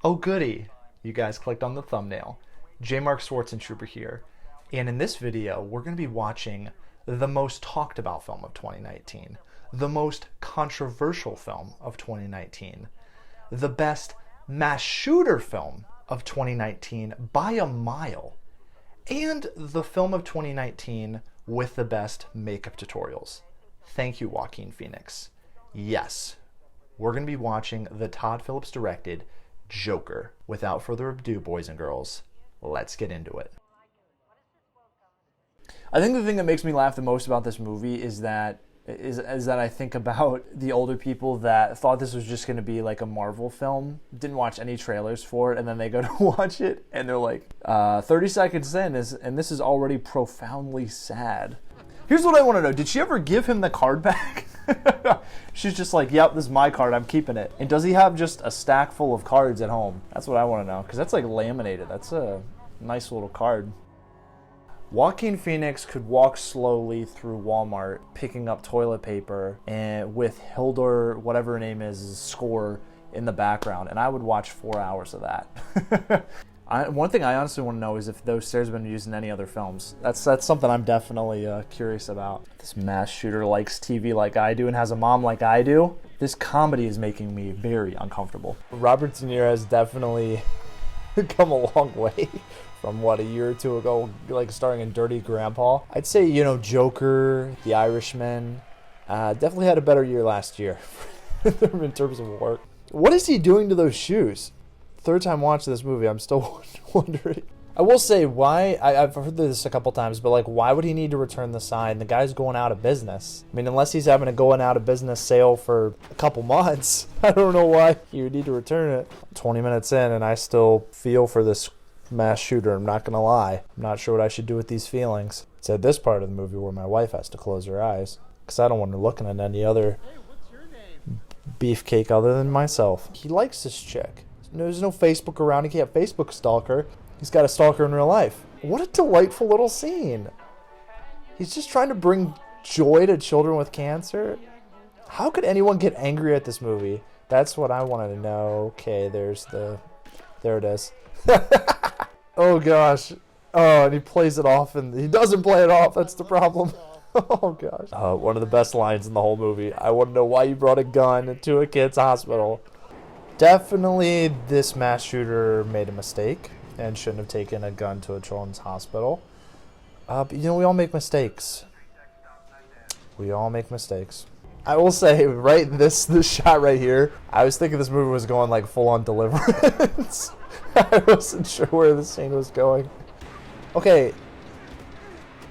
Oh goody, you guys clicked on the thumbnail. j.mark Swartzentruber here, and in this video we're going to be watching the most talked about film of 2019, the most controversial film of 2019, the best mass shooter film of 2019 by a mile, and the film of 2019 with the best makeup tutorials. Thank you, Joaquin Phoenix. Yes, we're going to be watching the Todd Phillips directed Joker. Without further ado, boys and girls, let's get into it. I think the thing that makes me laugh the most about this movie is that I think about the older people that thought this was just going to be like a Marvel film, didn't watch any trailers for it, and then they go to watch it, and they're like, 30 seconds in, and this is already profoundly sad. Here's what I want to know. Did she ever give him the card back? She's just like, yep, this is my card, I'm keeping it. And does he have just a stack full of cards at home? That's what I want to know, because that's like laminated. That's a nice little card. Joaquin Phoenix could walk slowly through Walmart picking up toilet paper and with Hildur, whatever her name is, score in the background, and I would watch 4 hours of that. One thing I honestly want to know is if those stairs have been used in any other films. That's something I'm definitely curious about. This mass shooter likes TV like I do and has a mom like I do. This comedy is making me very uncomfortable. Robert De Niro has definitely come a long way from, a year or two ago, like starring in Dirty Grandpa. I'd say, Joker, The Irishman, definitely had a better year last year in terms of work. What is he doing to those shoes? Third time watching this movie, I'm still wondering. I will say, why, I've heard this a couple times, but why would he need to return the sign? The guy's going out of business. I mean, unless he's having a going out of business sale for a couple months, I don't know why you would need to return it. 20 minutes in, and I still feel for this mass shooter, I'm not going to lie. I'm not sure what I should do with these feelings. It's at this part of the movie where my wife has to close her eyes, because I don't want her looking at any other beefcake other than myself. He likes this chick. There's no Facebook around. He can't Facebook stalk her. He's got a stalker in real life. What a delightful little scene. He's just trying to bring joy to children with cancer. How could anyone get angry at this movie? That's what I wanted to know. Okay, there it is. Oh gosh. Oh, and he plays it off, and he doesn't play it off. That's the problem. Oh gosh. One of the best lines in the whole movie. I want to know why you brought a gun to a kid's hospital. Definitely this mass shooter made a mistake and shouldn't have taken a gun to a children's hospital. But we all make mistakes. We all make mistakes. I will say, right, this shot right here, I was thinking this movie was going full on Deliverance. I wasn't sure where the scene was going. Okay.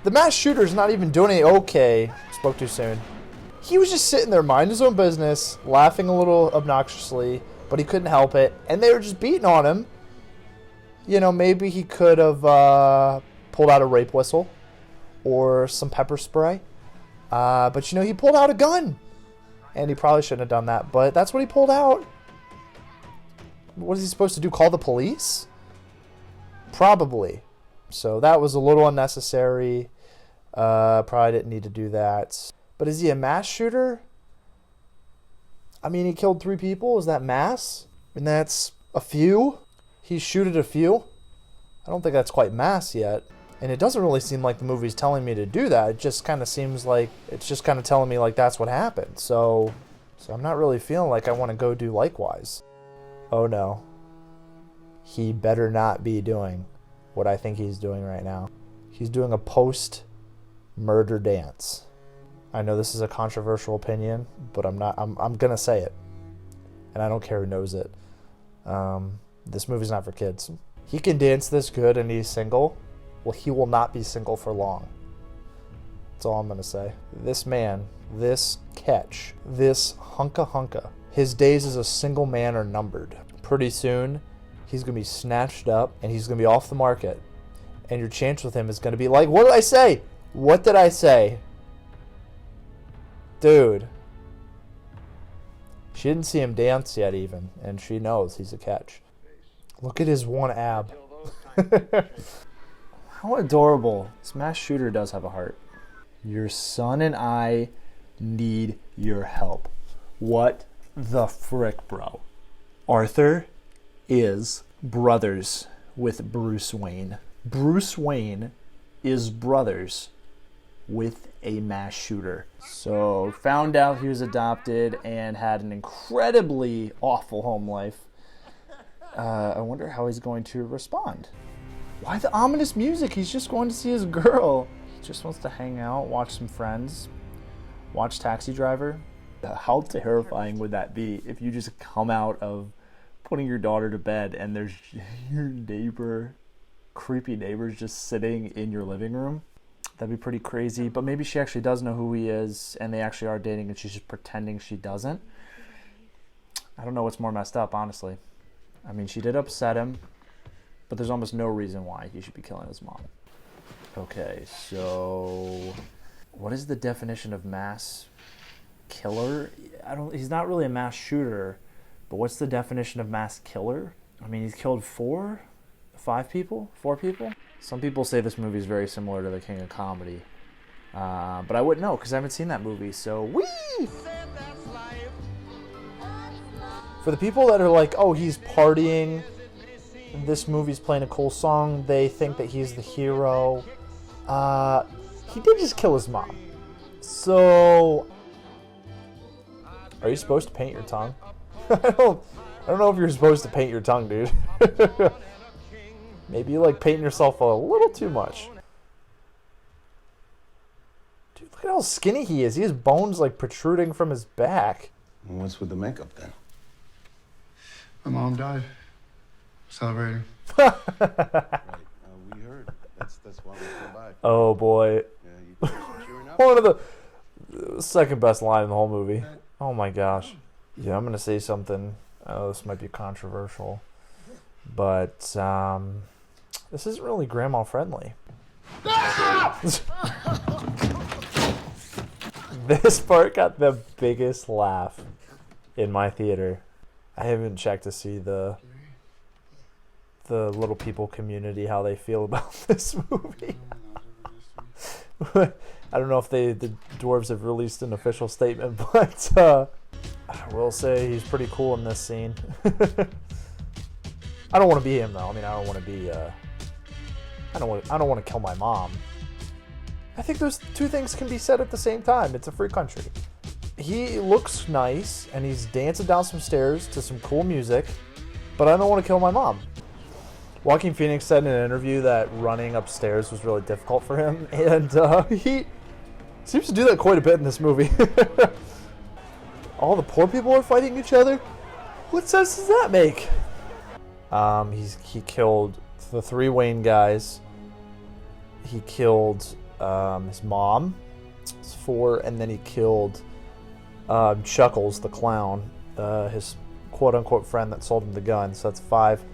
The mass shooter's not even doing any okay. Spoke too soon. He was just sitting there minding his own business, laughing a little obnoxiously, but he couldn't help it, and they were just beating on him. Maybe he could have pulled out a rape whistle or some pepper spray. But, he pulled out a gun, and he probably shouldn't have done that, but that's what he pulled out. What is he supposed to do, call the police? Probably. So that was a little unnecessary. Probably didn't need to do that. But is he a mass shooter? I mean, he killed 3 people. Is that mass? And that's a few? He shooted a few? I don't think that's quite mass yet. And it doesn't really seem like the movie's telling me to do that. It just kind of seems like it's just kind of telling me that's what happened. So I'm not really feeling like I want to go do likewise. Oh no. He better not be doing what I think he's doing right now. He's doing a post-murder dance. I know this is a controversial opinion, but I'm going to say it. And I don't care who knows it. This movie's not for kids. He can dance this good and he's single. Well, he will not be single for long. That's all I'm going to say. This man, this catch, this hunka, his days as a single man are numbered. Pretty soon, he's going to be snatched up and he's going to be off the market. And your chance with him is going to be like, what did I say? What did I say? Dude. She didn't see him dance yet even, and she knows he's a catch. Look at his one ab. How adorable. This mass shooter does have a heart. Your son and I need your help. What the frick, bro? Arthur is brothers with Bruce Wayne. Bruce Wayne is brothers with a mass shooter. So found out he was adopted and had an incredibly awful home life. I wonder how he's going to respond. Why the ominous music? He's just going to see his girl. He just wants to hang out, watch some Friends, watch Taxi Driver. How terrifying would that be if you just come out of putting your daughter to bed and there's your neighbor, creepy neighbors just sitting in your living room? That'd be pretty crazy. But maybe she actually does know who he is and they actually are dating and she's just pretending she doesn't. I don't know what's more messed up, honestly. I mean, she did upset him, but there's almost no reason why he should be killing his mom. Okay, so what is the definition of mass killer? He's not really a mass shooter, but what's the definition of mass killer? I mean, he's killed 4 people? Some people say this movie is very similar to The King of Comedy, but I wouldn't know because I haven't seen that movie, so whee! For the people that are like, oh, he's partying, this movie's playing a cool song, they think that he's the hero. He did just kill his mom. So, are you supposed to paint your tongue? I don't know if you're supposed to paint your tongue, dude. Maybe you like painting yourself a little too much. Dude, look at how skinny he is. He has bones like protruding from his back. What's with the makeup then? My mom died. Celebrating. Right. We heard. That's why we came by. Oh boy. Yeah, you cheering up? One of the second best line in the whole movie. Oh my gosh. Yeah, I'm gonna say something. This might be controversial, but this isn't really grandma friendly. This part got the biggest laugh in my theater. I haven't checked to see the little people community, how they feel about this movie. I don't know if the dwarves have released an official statement, but I will say he's pretty cool in this scene. I don't want to be him though. I mean, I don't want to be. I don't want to kill my mom. I think those two things can be said at the same time. It's a free country. He looks nice and he's dancing down some stairs to some cool music, but I don't want to kill my mom. Joaquin Phoenix said in an interview that running upstairs was really difficult for him, and he seems to do that quite a bit in this movie. All the poor people are fighting each other? What sense does that make? He killed the 3 Wayne guys. He killed his mom. It's 4, and then he killed Chuckles, the clown, his quote-unquote friend that sold him the gun. So that's 5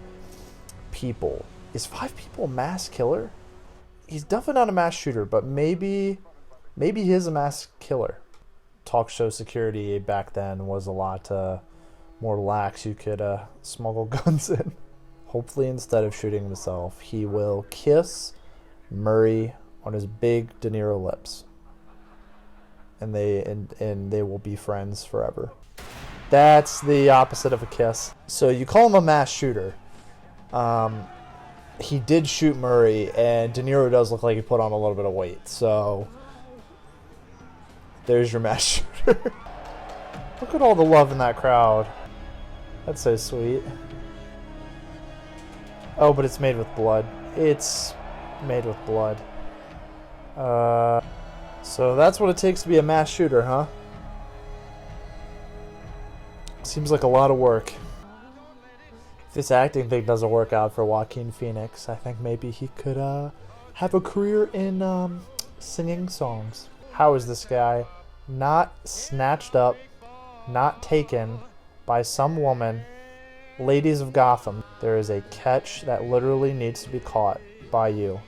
people. Is 5 people a mass killer? He's definitely not a mass shooter, but maybe he is a mass killer. Talk show security back then was a lot more lax. You could smuggle guns in. Hopefully, instead of shooting himself, he will kiss Murray on his big De Niro lips, and they will be friends forever. That's the opposite of a kiss. So you call him a mass shooter. He did shoot Murray, and De Niro does look like he put on a little bit of weight. So there's your mass shooter. Look at all the love in that crowd. That's so sweet. Oh, but it's made with blood. It's made with blood. So that's what it takes to be a mass shooter, huh? Seems like a lot of work. If this acting thing doesn't work out for Joaquin Phoenix, I think maybe he could have a career in singing songs. How is this guy not snatched up, not taken by some woman? Ladies of Gotham, there is a catch that literally needs to be caught by you.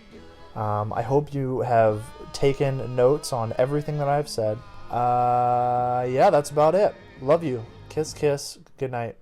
I hope you have taken notes on everything that I've said. Yeah, that's about it. Love you. Kiss, kiss. Good night.